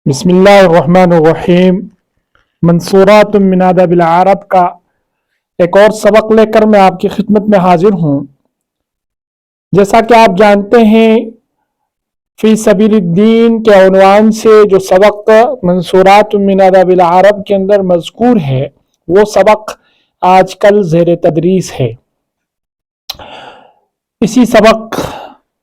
بسم اللہ الرحمن الرحیم۔ منصورات من ادب العرب کا ایک اور سبق لے کر میں آپ کی خدمت میں حاضر ہوں۔ جیسا کہ آپ جانتے ہیں، فی سبیل الدین کے عنوان سے جو سبق منصورات من ادب العرب کے اندر مذکور ہے، وہ سبق آج کل زیر تدریس ہے۔ اسی سبق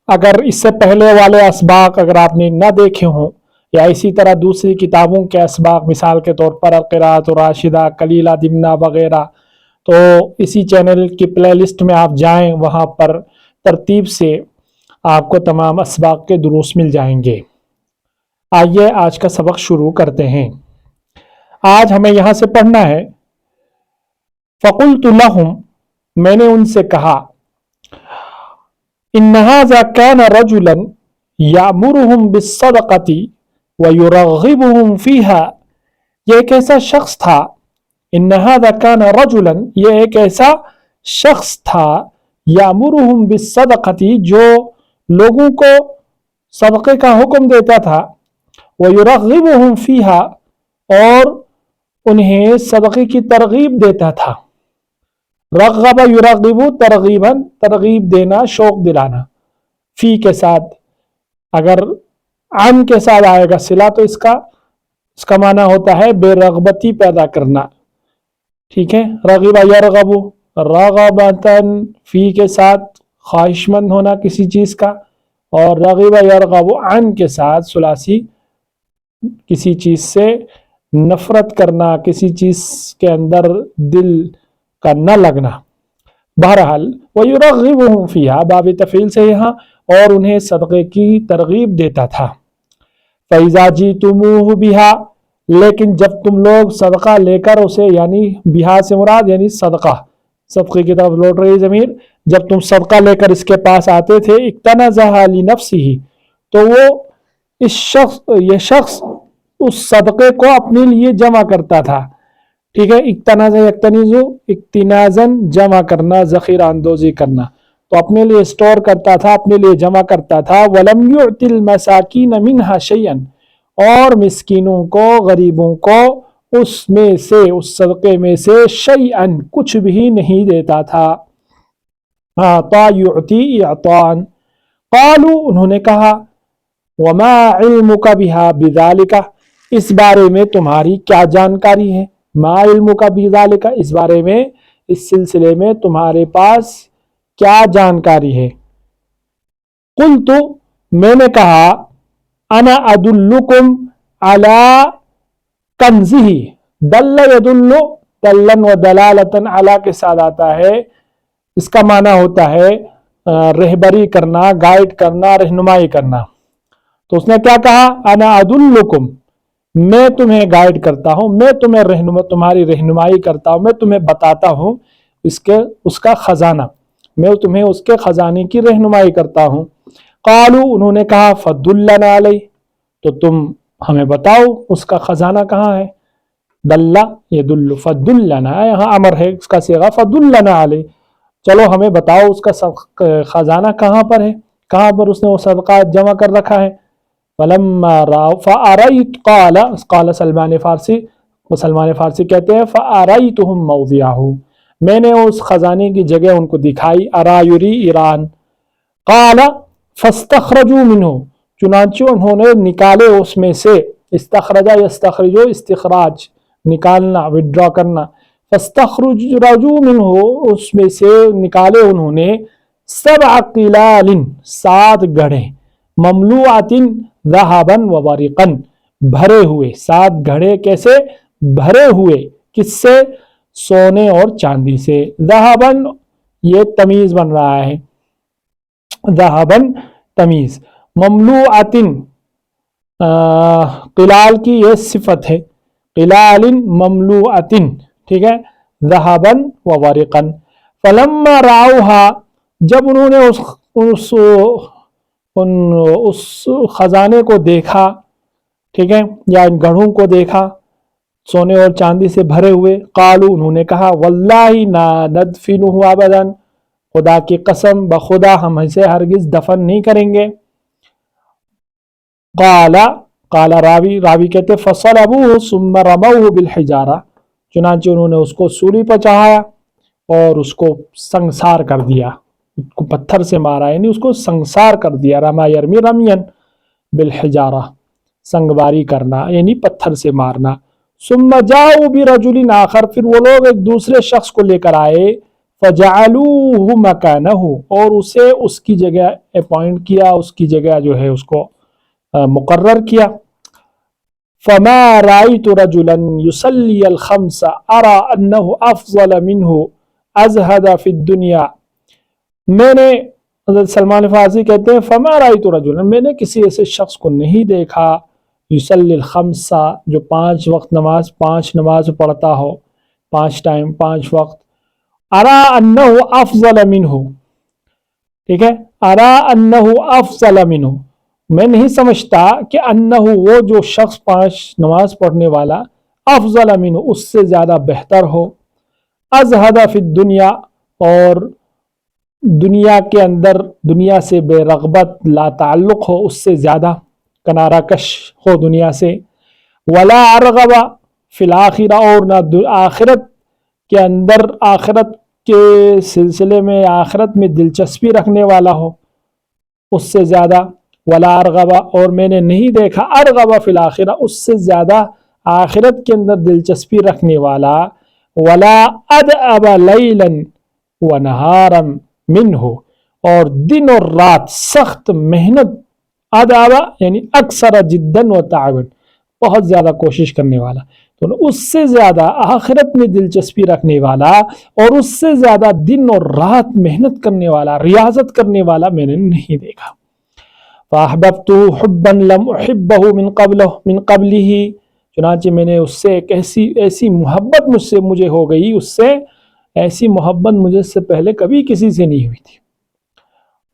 اگر اس سے پہلے والے اسباق اگر آپ نے نہ دیکھے ہوں، یا اسی طرح دوسری کتابوں کے اسباق، مثال کے طور پر القراءۃ الراشدہ، کلیلہ دمنہ وغیرہ، تو اسی چینل کی پلے لسٹ میں آپ جائیں، وہاں پر ترتیب سے آپ کو تمام اسباق کے دروس مل جائیں گے۔ آئیے آج کا سبق شروع کرتے ہیں۔ آج ہمیں یہاں سے پڑھنا ہے، فَقُلْتُ لَهُمْ، میں نے ان سے کہا، إِنَّ هَذَا كَانَ رَجُلًا يَأْمُرُهُمْ بِالصَّدَقَةِ وَيُرَغِّبُهُمْ فِيهَا، یہ ایک ایسا شخص تھا، إِنَّ هَذَا كَانَ رَجُلًا، یہ ایک ایسا شخص تھا، يَأْمُرُهُمْ بِالصَّدَقَةِ، جو لوگوں کو صدقے کا حکم دیتا تھا، وَيُرَغِّبُهُمْ فِيهَا، اور انہیں صدقے کی ترغیب دیتا تھا۔ رغب یرغب ترغیباً، ترغیب دینا، شوق دلانا، فی کے ساتھ، اگر عن کے ساتھ آئے گا صلہ تو اس کا معنی ہوتا ہے بے رغبتی پیدا کرنا، ٹھیک ہے۔ رغب یرغب رغبتاً، فی کے ساتھ خواہش مند ہونا کسی چیز کا، اور رغب یرغب عن کے ساتھ ثلاثی، کسی چیز سے نفرت کرنا، کسی چیز کے اندر دل کا نہ لگنا۔ بہرحال وَيُرَغِّبُهُمْ فِيهَا، باب تفعیل سے یہاں، اور انہیں صدقے کی ترغیب دیتا تھا۔ فَإِذَا جِئْتُمُوهُ بِهَا، لیکن جب تم لوگ صدقہ لے کر اسے، یعنی بہا سے مراد یعنی صدقے کی طرف لوٹ رہی ضمیر، جب تم صدقہ لے کر اس کے پاس آتے تھے، اقتنزها لنفسه، تو وہ یہ شخص اس صدقے کو اپنے لیے جمع کرتا تھا، ٹھیک ہے۔ اقتناز یقتنیزو، اقتنازن جمع کرنا، ذخیرہ اندوزی کرنا، تو اپنے لیے اسٹور کرتا تھا، اپنے لیے جمع کرتا تھا۔ وَلَمْ يُعْتِ الْمَسَاكِينَ مِنْهَا شَيْئًا، اور مسکینوں کو، غریبوں کو اس میں سے، اس صدقے میں سے، شَيْئًا، کچھ بھی نہیں دیتا تھا۔ اعطا یعطی اعطان، قالوا، انہوں نے کہا، وَمَا عِلْمُكَ بِهَا بِذَلِكَ، اس بارے میں تمہاری کیا جانکاری ہے؟ ما علمک بذالک، اس بارے میں، اس سلسلے میں تمہارے پاس کیا جانکاری ہے؟ قلت، میں نے کہا، انا ادلکم علی کنزہ، دل یدل، دلن و دلالتن، علی کے ساتھ آتا ہے، اس کا معنی ہوتا ہے رہبری کرنا، گائیڈ کرنا، رہنمائی کرنا۔ تو اس نے کیا کہا؟ انا ادلکم، میں تمہیں گائیڈ کرتا ہوں، میں تمہیں تمہاری رہنمائی کرتا ہوں، میں تمہیں بتاتا ہوں اس کا خزانہ، میں تمہیں اس کے خزانے کی رہنمائی کرتا ہوں۔ قالوا، انہوں نے کہا، فدلنا علیہ، تو تم ہمیں بتاؤ اس کا خزانہ کہاں ہے۔ دلہ یدل، فدلنا، یہاں امر ہے، اس کا صیغہ فدلنا علیہ، چلو ہمیں بتاؤ اس کا خزانہ کہاں پر ہے، کہاں پر اس نے وہ صدقہ جمع کر رکھا ہے۔ فلما راو فارأیت، قال سلمان فارسی کہتے ہیں، فارأیتہم موضعہ، میں نے اس خزانے کی جگہ ان کو دکھائی، ارا یری ایران۔ قال فاستخرجوا منہ، چنانچہ انہوں نے نکالے اس میں سے، استخرجا یستخرجو، استخراج نکالنا، وڈرا کرنا، فاستخرجوا منہ، اس میں سے نکالے انہوں نے، 7 قلال، 7 گھڑے، مملوعات ذهبا وورقا، بھرے ہوئے، 7 گھڑے کیسے؟ بھرے ہوئے، کس سے؟ سونے اور چاندی سے۔ ذهبا، یہ تمیز بن رہا ہے، ذهبا تمیز، مملوعات، قلال کی یہ صفت ہے، قلال مملوعات، ٹھیک ہے، ذهبا وورقا۔ فلما رأوها، جب انہوں نے اس خزانے کو دیکھا، ٹھیک ہے، یا ان گڑھوں کو دیکھا، سونے اور چاندی سے بھرے ہوئے، قالوا، انہوں نے کہا، واللہ لا ندفنہ ابدا، خدا کی قسم، بخدا ہم اسے ہرگز دفن نہیں کریں گے۔ قال، قال راوی کہتے فصلبوه ثم رموه بالحجارہ، چنانچہ انہوں نے اس کو سولی پر چڑھایا اور اس کو سنگسار کر دیا، اس کو پتھر سے مارا، یعنی اس کو سنگسار کر دیا۔ رما یرمی رمین بالحجارہ، سنگباری کرنا یعنی پتھر سے مارنا۔ ثم جاؤ برجل آخر، پھر وہ لوگ ایک دوسرے شخص کو لے کر آئے، فجعلوه مکانہ، اور اسے اس کی جگہ اپوائنٹ کیا، اس کی جگہ جو ہے اس کو مقرر کیا۔ فما رأيت رجلا يصلي الخمس ارى انه افضل منه ازهد في الدنيا، میں نے، حضرت سلمان فارسی کہتے ہیں فما رأيت رجلا، میں نے کسی ایسے شخص کو نہیں دیکھا، یصلی الخمس، جو 5 وقت نماز، 5 نماز پڑھتا ہو، 5 ٹائم 5 وقت، ارى انه افضل منه، ٹھیک ہے، ارى انه افضل منه، میں نہیں سمجھتا کہ انہ، وہ جو شخص 5 نماز پڑھنے والا، افضل منہ، اس سے زیادہ بہتر ہو، ازہد فی الدنیا، اور دنیا کے اندر دنیا سے بے رغبت، لا تعلق ہو، اس سے زیادہ کنارہ کش ہو دنیا سے، ولا ارغب فی الآخرہ، اور نہ آخرت کے اندر، آخرت کے سلسلے میں، آخرت میں دلچسپی رکھنے والا ہو اس سے زیادہ، ولا ارغب، اور میں نے نہیں دیکھا ارغب فی الآخرہ، اس سے زیادہ آخرت کے اندر دلچسپی رکھنے والا، ولا ادعب لیلا ونہارا منہ، اور دن اور رات سخت محنت، ادعب یعنی اکثر جدا و تعبا، بہت زیادہ کوشش کرنے والا، تو اس سے زیادہ آخرت میں دلچسپی رکھنے والا، اور اس سے زیادہ دن اور رات محنت کرنے والا، ریاضت کرنے والا میں نے نہیں دیکھا۔ فَأَحْبَبْتُهُ حُبًّا لَمْ أُحِبَّهُ من قبله، چنانچہ میں نے اس سے ایک ایسی محبت مجھے ہو گئی، اس سے ایسی محبت مجھے سے پہلے کبھی کسی سے نہیں ہوئی تھی۔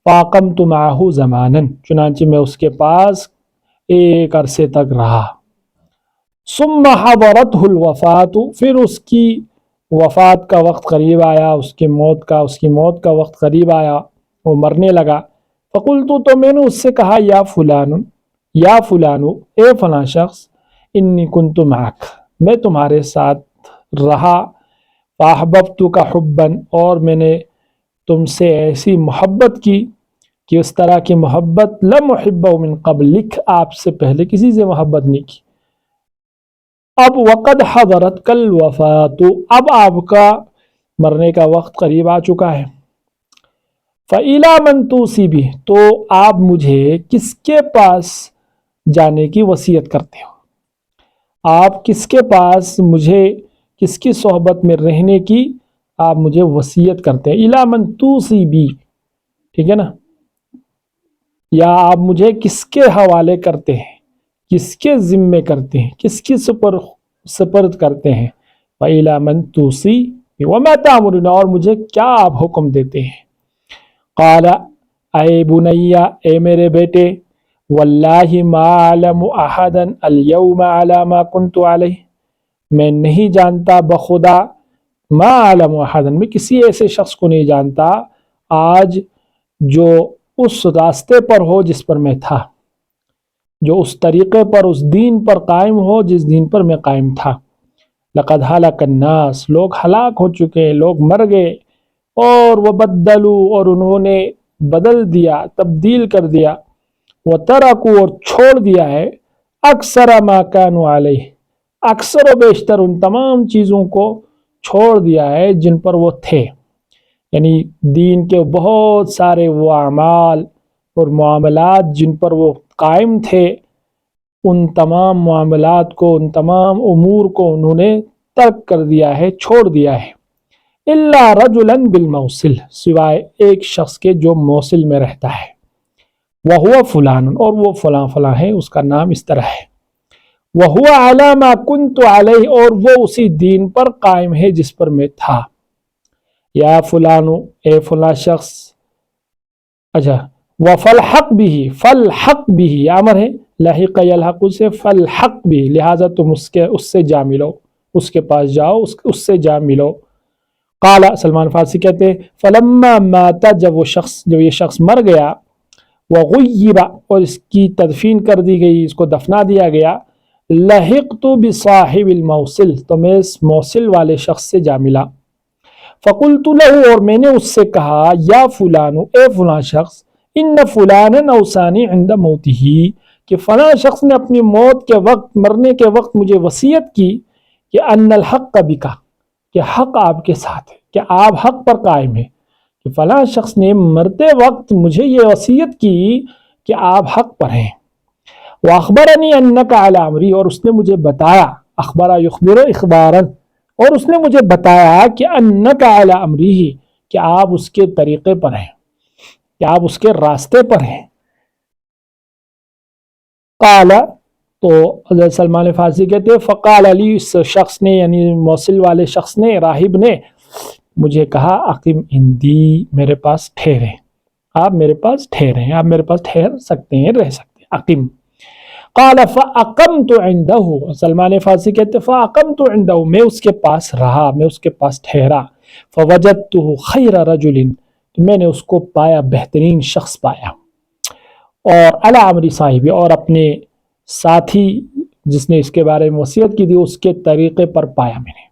فَأَقَمْتُ مَعَهُ زَمَانًا، چنانچہ میں اس کے پاس ایک عرصے تک رہا۔ ثُمَّ حَضَرَتْهُ الْوَفَاةُ، پھر اس کی وفات کا وقت قریب آیا، اس کی موت کا وقت قریب آیا، وہ مرنے لگا۔ فقلت، تو میں نے اس سے کہا، یا فلانو، اے فلاں شخص، انی کنت معک، میں تمہارے ساتھ رہا، فاحببتک حبا، اور میں نے تم سے ایسی محبت کی کہ اس طرح کی محبت لم احبہ من قبلک، آپ سے پہلے کسی سے محبت نہیں کی۔ اب وقد حضرت الوفات، اب آپ کا مرنے کا وقت قریب آ چکا ہے۔ فَإِلَى مَن تُوصِي بِهِ، تو آپ مجھے کس کے پاس جانے کی وصیت کرتے ہو، آپ کس کے پاس، مجھے کس کی صحبت میں رہنے کی آپ مجھے وصیت کرتے ہیں۔ إِلَى مَن تُوصِي بِهِ، ٹھیک ہے نا، یا آپ مجھے کس کے حوالے کرتے ہیں، کس کے ذمے کرتے ہیں، کس کی سپرد کرتے ہیں۔ فَإِلَى مَن تُوصِي وَمَا تَأْمُرُونَ، اور مجھے کیا آپ حکم دیتے ہیں۔ قال، اے بنیا، اے میرے بیٹے، واللہ ما اعلم احدا اليوم على ما كنت علیہ، میں نہیں جانتا بخدا، ما اعلم احدا، میں کسی ایسے شخص کو نہیں جانتا آج جو اس راستے پر ہو جس پر میں تھا، جو اس طریقے پر، اس دین پر قائم ہو جس دین پر میں قائم تھا۔ لقد هلك الناس، لوگ ہلاک ہو چکے، لوگ مر گئے، اور وبدلوا، اور انہوں نے بدل دیا، تبدیل کر دیا، وترکوا، اور چھوڑ دیا ہے، اکثر ما كانوا علیہ، اکثر و بیشتر ان تمام چیزوں کو چھوڑ دیا ہے جن پر وہ تھے، یعنی دین کے بہت سارے وہ اعمال اور معاملات جن پر وہ قائم تھے، ان تمام معاملات کو، ان تمام امور کو انہوں نے ترک کر دیا ہے، چھوڑ دیا ہے۔ الا رجلا بالموصل، سوائے ایک شخص کے جو موصل میں رہتا ہے، وہو فلان، اور وہ فلاں فلاں ہے، اس کا نام اس طرح ہے، وہو علی ما کنت علیہ، اور وہ اسی دین پر قائم ہے جس پر میں تھا۔ یا فلانو، اے فلاں شخص، اچھا، وفلحق بھی، فلحق بھی امر ہے، لحق یلحق سے، فلحق بھی، لہٰذا تم اس سے جا ملو، اس کے پاس جاؤ، اس سے جا ملو۔ قال، سلمان فارسی کہتے ہیں، فلما مات، جب یہ شخص مر گیا، وغیب اور اس کی تدفین کر دی گئی، اس کو دفنا دیا گیا، لحقت بصاحب الموصل تو میں اس موصل والے شخص سے جا ملا، فقلت له اور میں نے اس سے کہا، یا فلان اے فلاں شخص، ان فلانا اوصانی عند موتہ کہ فلاں شخص نے اپنی موت کے وقت، مرنے کے وقت مجھے وصیت کی کہ ان الحق بک کہ حق آپ کے ساتھ ہے، کہ آپ حق پر قائم ہیں، کہ فلاں شخص نے مرتے وقت مجھے یہ وصیت کی کہ آپ حق پر ہیں، واخبرنی انک علی امری اور اس نے مجھے بتایا، اخبر یخبر اخبارا اور اس نے مجھے بتایا کہ انک علی امری کہ آپ اس کے طریقے پر ہیں، کہ آپ اس کے راستے پر ہیں۔ قال تو حضرت سلمان فارسی کہتے ہیں فقال علی اس شخص نے یعنی موصل والے شخص نے، راہب نے مجھے کہا، اقیم عندی میرے پاس ٹھہریں، آپ میرے پاس ٹھہریں، آپ میرے پاس ٹھہر سکتے ہیں، رہ سکتے ہیں، اقیم۔ قال فاقمت عنده سلمان فارسی کہتے فاقمت عنده میں اس کے پاس رہا، میں اس کے پاس ٹھہرا، فوجدته خیر رجل تو میں نے اس کو پایا، بہترین شخص پایا، اور علی امری صاحبی اور اپنے ساتھی جس نے اس کے بارے میں وصیت کی تھی اس کے طریقے پر پایا میں نے۔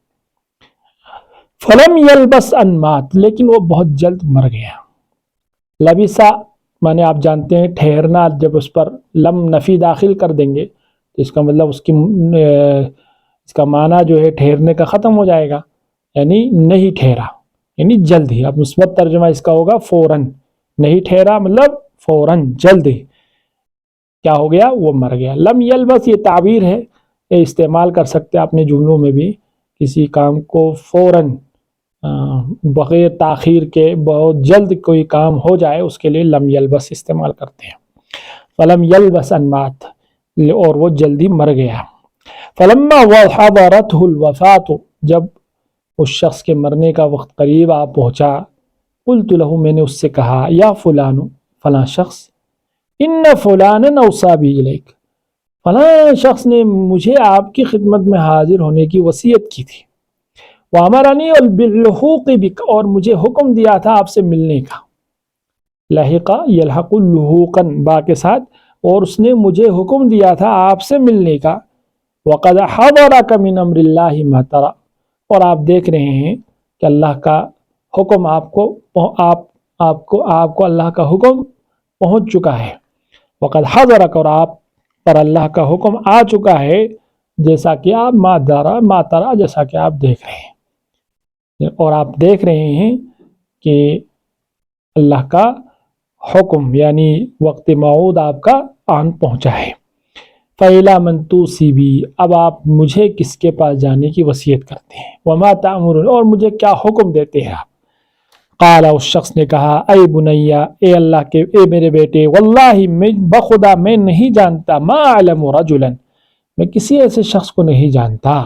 فلم یلبس ان مات لیکن وہ بہت جلد مر گیا۔ لبسا مانے آپ جانتے ہیں ٹھہرنا، جب اس پر لم نفی داخل کر دیں گے تو اس کا مطلب اس کا معنی جو ہے ٹھہرنے کا ختم ہو جائے گا، یعنی نہیں ٹھہرا، یعنی جلد ہی۔ اب مثبت ترجمہ اس کا ہوگا فوراً، نہیں ٹھہرا مطلب فوراً جلد ہی کیا ہو گیا، وہ مر گیا۔ لم یلبس یہ تعبیر ہے، یہ استعمال کر سکتے اپنے جملوں میں بھی، کسی کام کو فوراً بغیر تاخیر کے بہت جلد کوئی کام ہو جائے اس کے لیے لم یلبس استعمال کرتے ہیں۔ فلم یلبس ان مات اور وہ جلدی مر گیا۔ فلما حضرته الوفات جب اس شخص کے مرنے کا وقت قریب آ پہنچا، قلت له میں نے اس سے کہا، یا فلان فلاں شخص، ان فلانا اوصى بی الیک فلاں شخص نے مجھے آپ کی خدمت میں حاضر ہونے کی وصیت کی تھی، وامرنی باللحوق بک اور مجھے حکم دیا تھا آپ سے ملنے کا، لحق یلحق لحوقا با کے ساتھ، اور اس نے مجھے حکم دیا تھا آپ سے ملنے کا، وقد حضرک من امر اللہ ما ترى اور آپ دیکھ رہے ہیں کہ اللہ کا حکم آپ کو اللہ کا حکم پہنچ چکا ہے، وقد حضرک اور آپ پر اللہ کا حکم آ چکا ہے، جیسا کہ آپ ما ترى جیسا کہ آپ دیکھ رہے ہیں، اور آپ دیکھ رہے ہیں کہ اللہ کا حکم یعنی وقت موعود آپ کا آن پہنچا ہے۔ فَإِلَى مَنْ تُوصِي بِي اب آپ مجھے کس کے پاس جانے کی وصیت کرتے ہیں، وَمَا تَأْمُرُونَ اور مجھے کیا حکم دیتے ہیں آپ۔ قال اس شخص نے کہا، اے بنیا اے اللہ کے اے میرے بیٹے، واللہ میں بخدا میں نہیں جانتا، ما اعلم رجلا میں کسی ایسے شخص کو نہیں جانتا،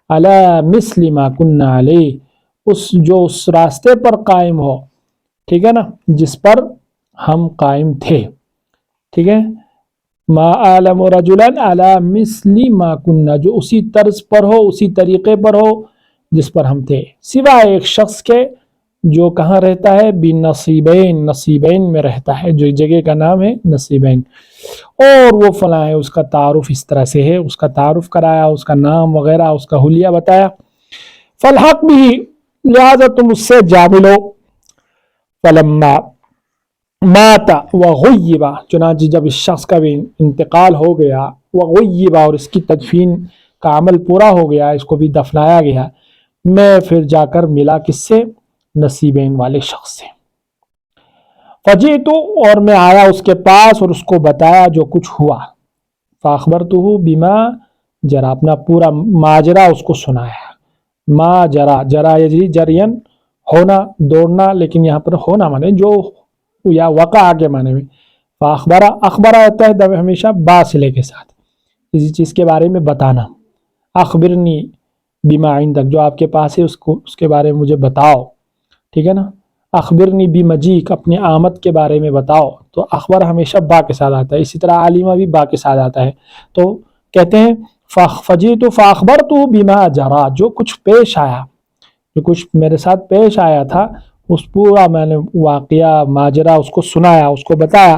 علی مثل ما كنا علیہ جو اس راستے پر قائم ہو، ٹھیک ہے نا، جس پر ہم قائم تھے، ٹھیک ہے، ما اعلم رجلا علی مثل ما كنا جو اسی طرز پر ہو، اسی طریقے پر ہو جس پر ہم تھے، سوائے ایک شخص کے جو کہاں رہتا ہے، بنصیبین نصیبین میں رہتا ہے، جو جگہ کا نام ہے نصیبین، اور وہ فلاں ہے، اس کا تعارف اس طرح سے ہے، اس کا تعارف کرایا، اس کا نام وغیرہ، اس کا حلیہ بتایا، فالحق بھی لہذا تم اس سے جا ملو۔ فلما مات وغیبا چنانچہ جب اس شخص کا بھی انتقال ہو گیا، وغیبا اور اس کی تدفین کا عمل پورا ہو گیا، اس کو بھی دفنایا گیا، میں پھر جا کر ملا کس سے، نصیبین والے شخص سے۔ فجئت اور میں آیا اس کے پاس اور اس کو بتایا جو کچھ ہوا، فاخبرتہ بما جرا اپنا پورا ماجرا اس کو سنایا، ما جرا جرا یجری جرین ہونا دوڑنا، لیکن یہاں پر ہونا مانے جو یا وقع کے معنی میں، فاخبرہ اخبرہ آتا ہے ہمیشہ باصلے کے ساتھ، کسی چیز کے بارے میں بتانا، اخبرنی بما عندک جو آپ کے پاس ہے اس کے بارے میں مجھے بتاؤ، ٹھیک ہے نا، اخبرنی بمجیک اپنی آمد کے بارے میں بتاؤ، تو اخبر ہمیشہ با کے ساتھ آتا ہے، اسی طرح علیمہ بھی با کے ساتھ آتا ہے، تو کہتے ہیں فجئت فاخبرت بما جرا جو کچھ پیش آیا، جو کچھ میرے ساتھ پیش آیا تھا، اس پورا میں نے واقعہ ماجرا اس کو سنایا، اس کو بتایا،